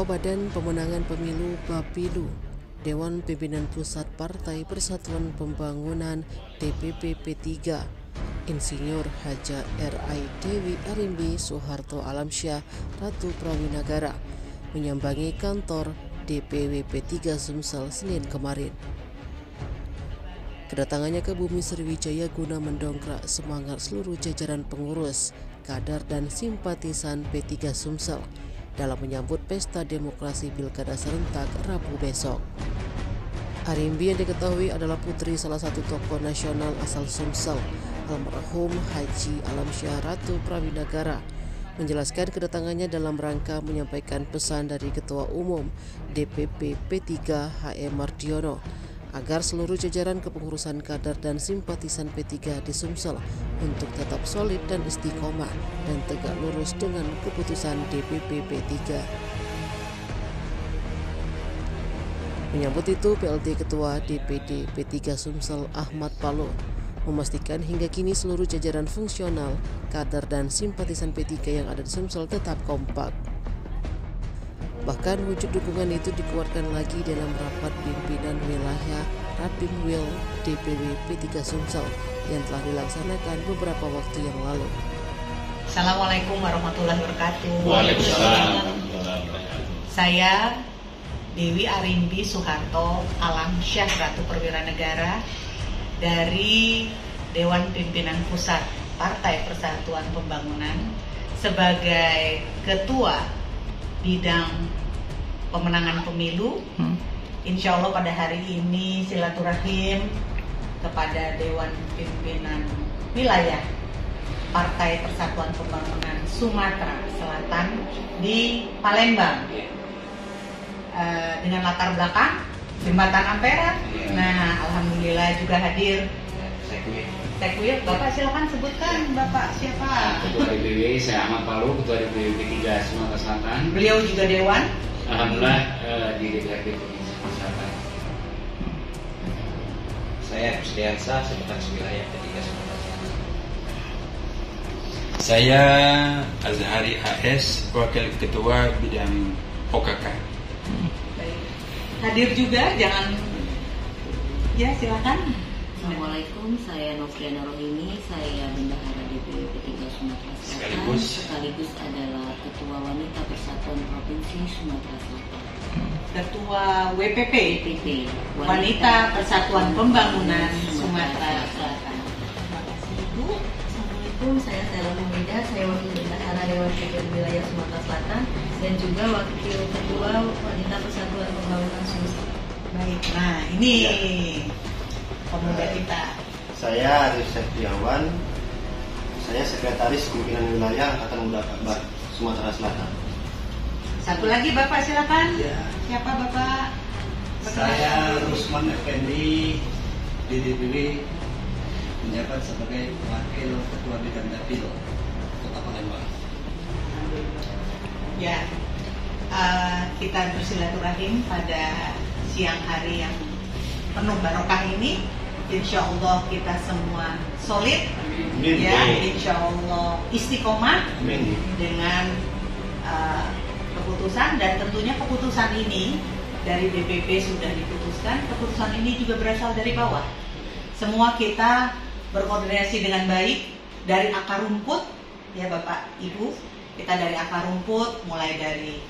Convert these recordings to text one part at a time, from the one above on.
Ketua Badan Pemenangan Pemilu Bapilu, Dewan Pimpinan Pusat Partai Persatuan Pembangunan DPP P3, Insinyur Haja R.I. Dewi Arimbi Soeharto Alamsyah Ratu Prawinagara menyambangi kantor DPW P3 Sumsel Senin kemarin. Kedatangannya ke Bumi Sriwijaya guna mendongkrak semangat seluruh jajaran pengurus, kader dan simpatisan P3 Sumsel dalam menyambut pesta demokrasi Pilkada serentak Rabu besok. Arimbi yang diketahui adalah putri salah satu tokoh nasional asal Sumsel, almarhum Haji Alamsyah Ratu Prawinagara, menjelaskan kedatangannya dalam rangka menyampaikan pesan dari Ketua Umum DPP P3 H.M. Mardiono agar seluruh jajaran kepengurusan kader dan simpatisan P3 di Sumsel untuk tetap solid dan istiqomah dan tegak lurus dengan keputusan DPP P3. Menyambut itu, PLT Ketua DPD P3 Sumsel Ahmad Palo memastikan hingga kini seluruh jajaran fungsional, kader dan simpatisan P3 yang ada di Sumsel tetap kompak. Bahkan wujud dukungan itu dikuatkan lagi dalam rapat pimpinan wilayah Rapimwil DPW P3 Sumsel yang telah dilaksanakan beberapa waktu yang lalu. Assalamualaikum warahmatullahi wabarakatuh. Waalaikumsalam. Saya Dewi Arimbi Soeharto Alamsyah Ratu Prawinagara dari Dewan Pimpinan Pusat Partai Persatuan Pembangunan sebagai Ketua Bidang Pemenangan Pemilu. Insya Allah pada hari ini silaturahim kepada Dewan Pimpinan Wilayah Partai Persatuan Pembangunan Sumatera Selatan di Palembang dengan latar belakang Jembatan Ampera. Nah, alhamdulillah juga hadir Sekwil. Bapak silakan sebutkan Bapak siapa? Ketua DPW, saya Ahmad Palo, Ketua DPW P3 Sumatera Selatan. Beliau juga Dewan. Alhamdulillah di DPRD Sumatera Selatan. Saya Kusdiansa, Sekretaris Wilayah P3 Sumatera Selatan. Saya Azhari HS, Wakil Ketua Bidang OKK. Hadir juga, jangan ya silakan. Assalamualaikum, saya Novriana Rohini, saya Bendahara DPW P3 Sumatera Selatan, sekaligus adalah Ketua Wanita Persatuan Provinsi Sumatera Selatan. Ketua WPP, Wanita Persatuan Pembangunan Sumatera Selatan. Terima kasih Ibu. Assalamualaikum, saya Sela Hamida, saya Wakil Bendahara Dewan Pimpinan Wilayah Sumatera Selatan dan juga Wakil Ketua Wanita Persatuan Pembangunan Sumsel. Baik, nah ini pemuda kita. Saya Arif Septiawan, saya Sekretaris Pimpinan Wilayah Angkatan Muda Akbar Sumatera Selatan. Satu lagi Bapak silakan. Ya. Siapa Bapak? Saya Rusman Effendi di DPW menjabat sebagai Wakil Ketua Bidang Dapil Kota Palembang. Ya, kita bersilaturahim pada siang hari yang penuh barokah ini. Insya Allah kita semua solid, ya. Insya Allah istiqomah dengan keputusan, dan tentunya keputusan ini dari DPP sudah diputuskan. Keputusan ini juga berasal dari bawah. Semua kita berkoordinasi dengan baik dari akar rumput, ya Bapak Ibu. Kita dari akar rumput, mulai dari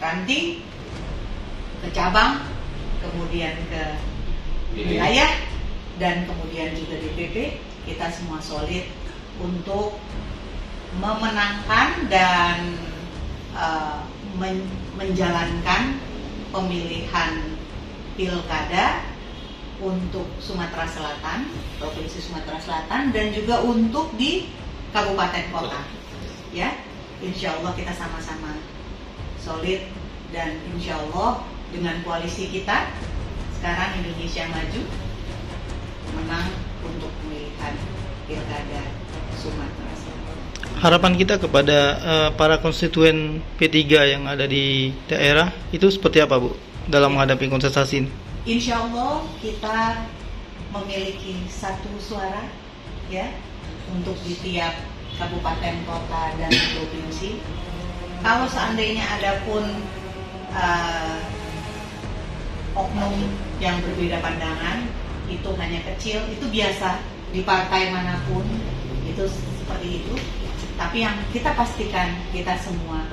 ranting ke cabang, kemudian ke wilayah, dan kemudian juga DPP. Kita semua solid untuk memenangkan dan menjalankan pemilihan pilkada untuk Sumatera Selatan, Provinsi Sumatera Selatan, dan juga untuk di kabupaten kota. Ya, insya Allah kita sama-sama solid, dan insya Allah dengan koalisi kita sekarang Indonesia Maju menang untuk pemilihan pilkada Sumatera Selatan. Harapan kita kepada para konstituen P3 yang ada di daerah itu seperti apa, Bu, dalam menghadapi kontestasi ini? Insya Allah kita memiliki satu suara, ya, untuk di tiap kabupaten, kota, dan provinsi. Kalau seandainya ada pun oknum yang berbeda pandangan itu hanya kecil, itu biasa di partai manapun, itu seperti itu. Tapi yang kita pastikan kita semua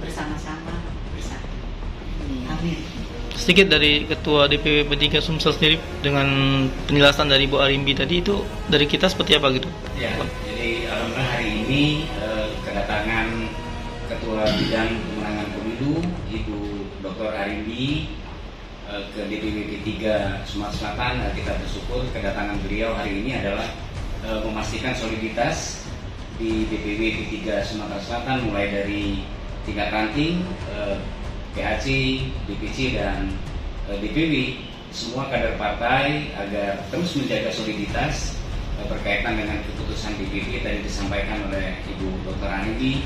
bersama-sama bersatu. Amin. Sedikit dari Ketua DPW P3 Sumsel sendiri dengan penjelasan dari Bu Arimbi tadi, itu dari kita seperti apa gitu? Ya, jadi alhamdulillah hari ini kedatangan Ketua Bidang Pemenangan Pemilu Ibu Dr. Arimbi ke DPW P3 Sumatera Selatan. Kita bersyukur kedatangan beliau hari ini adalah memastikan soliditas di DPW P3 Sumatera Selatan, mulai dari tingkat ranting, PAC, DPC, dan DPW, semua kader partai agar terus menjaga soliditas berkaitan dengan keputusan DPP tadi disampaikan oleh Ibu Dr. Arimbi.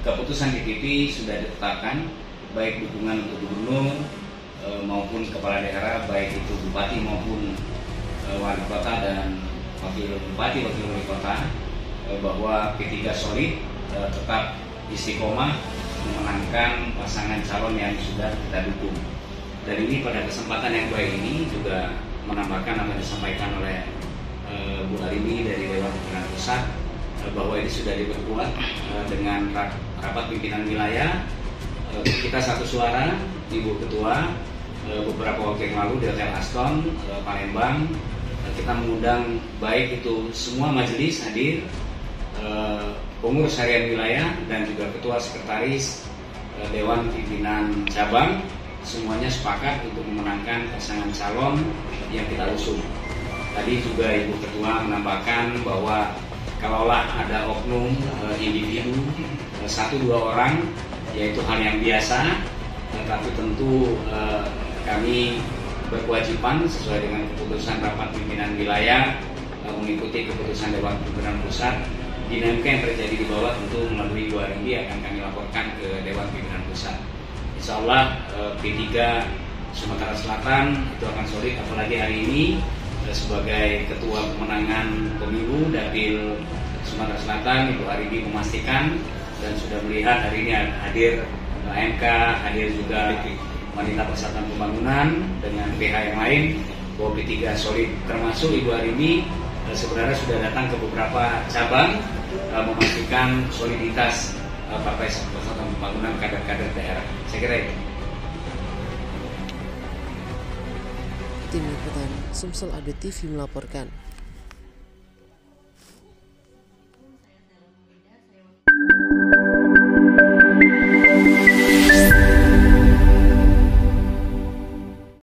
Keputusan DPP sudah ditetapkan, baik dukungan untuk gubernur maupun kepala daerah, baik itu bupati maupun wali kota dan wakil bupati, wakil wali kota, bahwa P3 solid tetap istiqomah memenangkan pasangan calon yang sudah kita dukung. Dan ini pada kesempatan yang baik ini juga menambahkan apa yang disampaikan oleh Bu Arimbi dari Dewan Pimpinan Pusat, bahwa ini sudah diperkuat dengan rapat pimpinan wilayah. Kita satu suara, Ibu Ketua, beberapa waktu yang lalu di Hotel Aston, Palembang, kita mengundang baik itu semua majelis hadir, pengurus harian wilayah dan juga ketua sekretaris Dewan Pimpinan Cabang, semuanya sepakat untuk memenangkan pasangan calon yang kita usung. Tadi juga Ibu Ketua menambahkan bahwa kalaulah ada oknum individu 1-2 orang, yaitu hal yang biasa, tapi tentu kami berkewajiban sesuai dengan keputusan rapat pimpinan wilayah mengikuti keputusan Dewan Pimpinan Pusat. Dinamika yang terjadi di bawah tentu melalui Bu Arimbi akan kami laporkan ke Dewan Pimpinan Pusat. Insya Allah P3 Sumatera Selatan itu akan solid, apalagi hari ini sebagai Ketua Pemenangan Pemilu Dapil Sumatera Selatan, Ibu Arimbi memastikan dan sudah melihat hari ini hadir AMK, hadir juga Wanita Persatuan Pembangunan dengan PH yang lain, bahwa P3 solid, termasuk Ibu Arimbi sebenarnya sudah datang ke beberapa cabang memastikan soliditas Partai Persatuan Pembangunan kader-kader daerah. Saya kira itu. Tim Liputan Sumsel Update TV melaporkan.